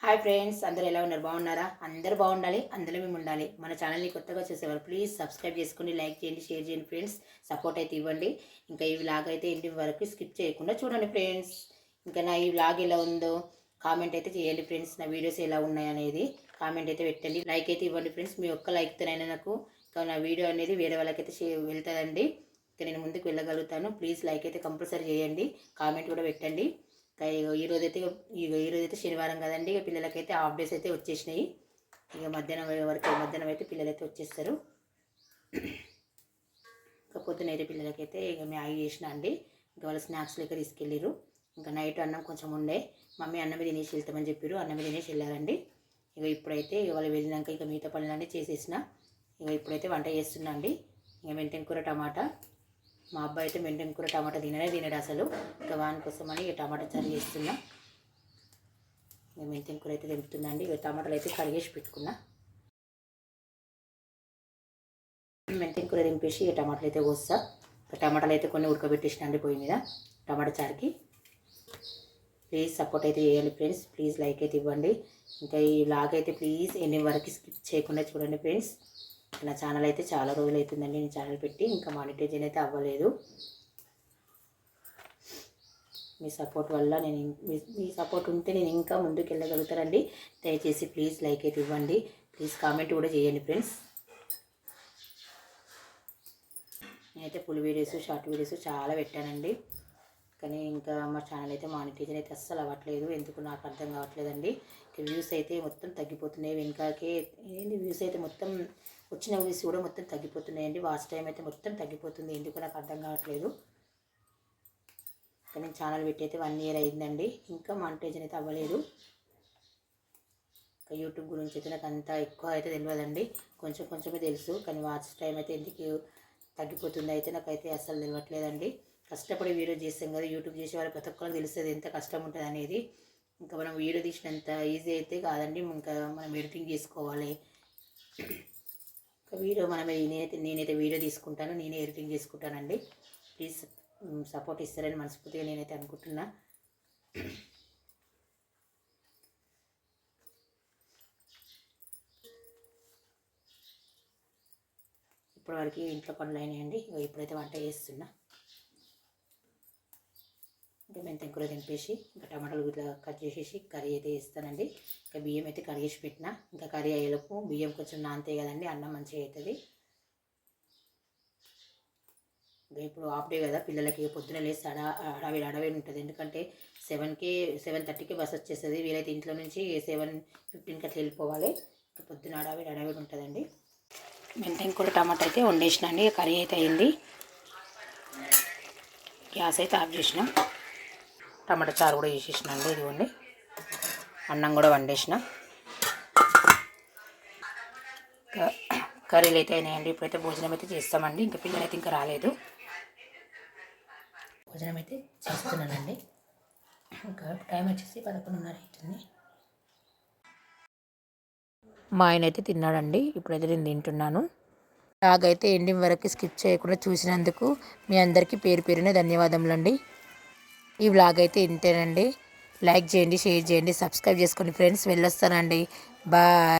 Hi friends, అందరూ ఎలా ఉన్నారు? బాగున్నారా? అందరూ బాగుండాలి, అందులో మేము ఉండాలి. మన ఛానల్ని కొత్తగా చూసేవారు ప్లీజ్ సబ్స్క్రైబ్ చేసుకోండి, లైక్ చేయండి, షేర్ చేయండి ఫ్రెండ్స్. సపోర్ట్ అయితే ఇవ్వండి. ఇంకా ఈ వ్లాగ్ అయితే ఇంటి వరకు స్కిప్ చేయకుండా చూడండి ఫ్రెండ్స్. ఇంకా నా ఈ వ్లాగ్ ఎలా ఉందో కామెంట్ అయితే చేయండి ఫ్రెండ్స్. నా వీడియోస్ ఎలా ఉన్నాయి అనేది కామెంట్ అయితే పెట్టండి. లైక్ అయితే ఇవ్వండి ఫ్రెండ్స్. మీ ఒక్క లైక్తోనైనా నాకు నా వీడియో అనేది వేరే వాళ్ళకైతే వెళ్తుందండి. ఇంకా నేను ముందుకు వెళ్ళగలుగుతాను. ప్లీజ్ లైక్ అయితే కంపల్సరీ చేయండి, కామెంట్ కూడా పెట్టండి. ఈరోజైతే శనివారం కదండి. ఇక పిల్లలకైతే హాఫ్ డేస్ అయితే వచ్చేసినాయి. ఇక మధ్యాహ్నం అయితే పిల్లలైతే వచ్చేస్తారు. ఇక పొద్దున అయితే పిల్లలకైతే ఇక మ్యాగీ చేసిన అండి. ఇంకా వాళ్ళ స్నాక్స్ లెక్క తీసుకెళ్ళారు. ఇంకా నైట్ అన్నం కొంచెం ఉండే, మమ్మీ అన్నమే తినేసి వెళ్తామని చెప్పారు. అన్నమే తినేసి వెళ్ళారండి. ఇక ఇప్పుడైతే వాళ్ళు వెళ్ళినాక ఇక మిగతా పనులన్నీ చేసేసిన. ఇక ఇప్పుడైతే వంట చేస్తున్నా అండి. ఇక మెంతెం కూర టమాటా. మా అబ్బాయి అయితే మెండెం కూర టమాటా తినడు అసలు. ఇంకా వాని కోసమని టమాటా చారు చేస్తున్నా. ఇక మెంతెం కూర అయితే తెంపుతున్నా అండి. ఇక టమాటాలు అయితే కడిగేసి పెట్టుకున్నా. మెంతెం కూర తెంపేసి ఇక టమాటాలు అయితే కోస్తా. ఇక టమాటాలు అయితే కొన్ని ఉడకబెట్టేసిన అండి పొయ్యి మీద టమాటా చారుకి. ప్లీజ్ సపోర్ట్ అయితే చేయండి ఫ్రెండ్స్. ప్లీజ్ లైక్ అయితే ఇవ్వండి. ఇంకా ఈ వ్లాగ్ అయితే ప్లీజ్ ఎన్ని వరకు స్కిప్ చేయకుండా చూడండి ఫ్రెండ్స్. నా ఛానల్ అయితే చాలా రోజులు అవుతుందండి నేను ఛానల్ పెట్టి, ఇంకా మానిటైజేషన్ అయితే అవ్వలేదు. మీ సపోర్ట్ వల్ల మీ సపోర్ట్ ఉంటే నేను ఇంకా ముందుకు వెళ్ళగలుగుతానండి. దయచేసి ప్లీజ్ లైక్ అయితే ఇవ్వండి. ప్లీజ్ కామెంట్ కూడా చేయండి ఫ్రెండ్స్. నేనైతే ఫుల్ వీడియోస్, షార్ట్ వీడియోస్ చాలా పెట్టానండి. కానీ ఇంకా మా ఛానల్ అయితే మానిటైజేషన్ అయితే అస్సలు అవ్వట్లేదు. ఎందుకు నాకు అర్థం కావట్లేదండి. వ్యూస్ అయితే మొత్తం తగ్గిపోతున్నాయి. వెనకాకే వ్యూస్ అయితే మొత్తం వచ్చిన వ్యూస్ కూడా మొత్తం తగ్గిపోతున్నాయండి. వాచ్ టైం అయితే మొత్తం తగ్గిపోతుంది. ఎందుకు నాకు అర్థం కావట్లేదు. కానీ ఛానల్ పెట్టి అయితే 1 year అయిందండి. ఇంకా మానిటైజేషన్ అయితే అవ్వలేదు. ఇంకా యూట్యూబ్ గురించి అయితే నాకు అంత ఎక్కువ అయితే తెలియదండి. కొంచెమే తెలుసు. కానీ వాచ్ టైం అయితే ఎందుకు తగ్గిపోతుంది అయితే నాకైతే అస్సలు తెలియట్లేదండి. కష్టపడి వీడియో చేస్తాం కదా, యూట్యూబ్ చేసే వాళ్ళు ప్రతి ఒక్కరికి తెలుస్తుంది ఎంత కష్టం ఉంటుంది అనేది. ఇంకా మనం వీడియో తీసినంత ఈజీ అయితే కాదండి. ఇంకా మనం ఎడిటింగ్ చేసుకోవాలి. ఇంకా వీడియో నేనైతే వీడియో తీసుకుంటాను, నేనే ఎడిటింగ్ చేసుకుంటానండి. ప్లీజ్ సపోర్ట్ ఇస్తారని మనస్ఫూర్తిగా నేనైతే అనుకుంటున్నా. ఇప్పటివరకు ఇంట్లో పనులు అయినాయండి. ఇప్పుడైతే వంట చేస్తున్నా. ఇంకా మెంతెం కూర తెంపేసి ఇంకా టమాటాలు ఇట్లా కట్ చేసేసి కర్రీ అయితే వేస్తానండి. ఇంకా బియ్యం అయితే కడిగేసి పెట్టిన. ఇంకా కర్రీ అయ్యేలోపు బియ్యం కొంచెం నానితే కదండి అన్నం మంచిగా అవుతుంది. ఇంకా ఇప్పుడు హాఫ్ డే కదా, పిల్లలకి పొద్దున లేసి అడవి ఉంటుంది. ఎందుకంటే 7:30కి బస్ వచ్చేస్తుంది. వీలైతే ఇంట్లో నుంచి 7:15కి అట్లా వెళ్ళిపోవాలి. పొద్దున అడవి ఉంటుందండి. మెంతెం కూర టమాటా అయితే వండేసిన అండి. కర్రీ అయితే అయింది. గ్యాస్ అయితే ఆఫ్ చేసిన. టమాటా చారు కూడా చేసేసిన అండి. ఇదిగోండి అన్నం కూడా వండేసిన. కర్రీలు అయితే అయినాయండి. ఇప్పుడైతే భోజనం అయితే చేస్తామండి. ఇంకా పిల్లలు అయితే ఇంకా రాలేదు. భోజనం అయితే చేస్తున్నానండి. ఇంకా టైం వచ్చేసి 11:30 అవుతుంది. మా ఆయన అయితే తిన్నాడండి. ఇప్పుడైతే నేను తింటున్నాను. లాగైతే ఎండింగ్ వరకు స్కిప్ చేయకుండా చూసినందుకు మీ అందరికీ పేరు పేరునే ధన్యవాదములండి. ఈ వ్లాగ్ అయితే ఇంతేనండి. లైక్ చేయండి, షేర్ చేయండి, సబ్స్క్రైబ్ చేసుకోండి ఫ్రెండ్స్. వెళ్ళొస్తానండి. బాయ్.